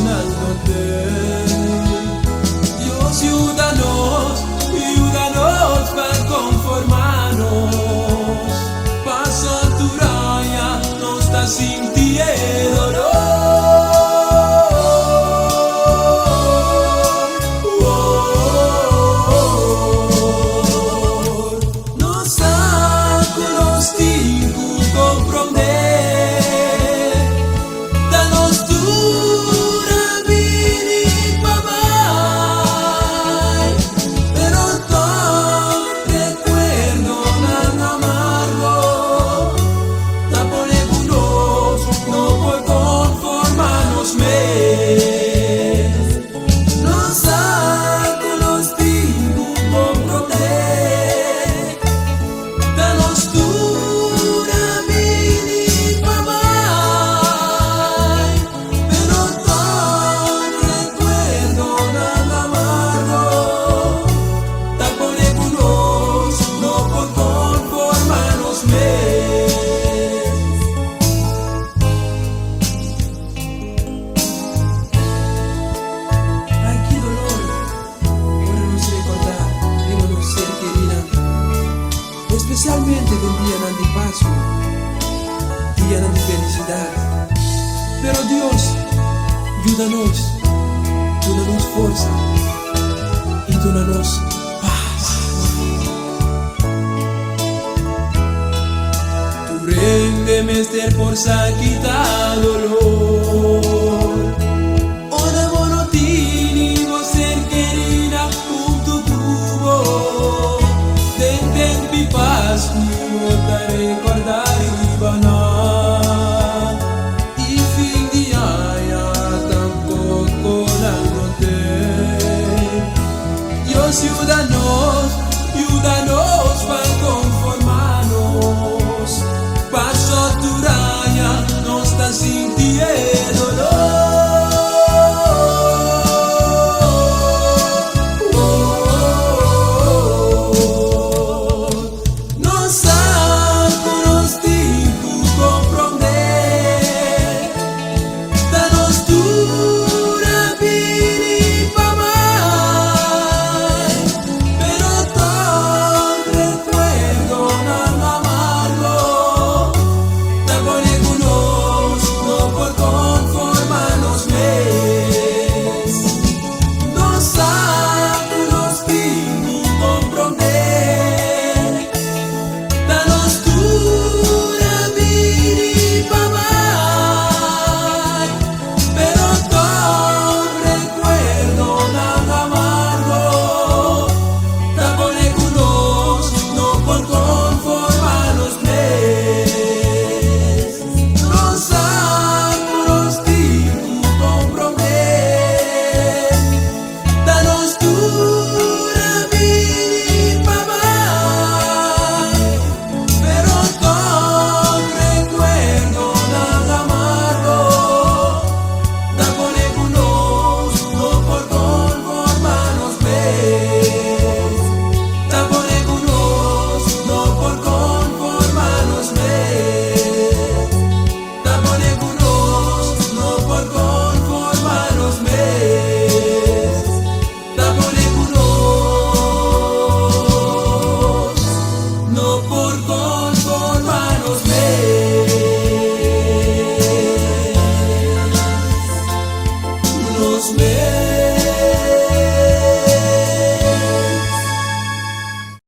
conconándote. Dios, ayúdanos para conformarnos. Paso tu raya, no está sintiendo dolor. Especialmente del día de paso, día de felicidad. Pero Dios, ayúdanos fuerza y dónanos paz. Tu rendeme este forza quitar dolor. Ora monotini, vos ser querida, punto tubo. Tempi paz, no te recordar Ivana. Y fin día ya tampoco dándote. Dios, ayúdanos para conformarnos. Paso tu raya, no está sintiendo dolor. Los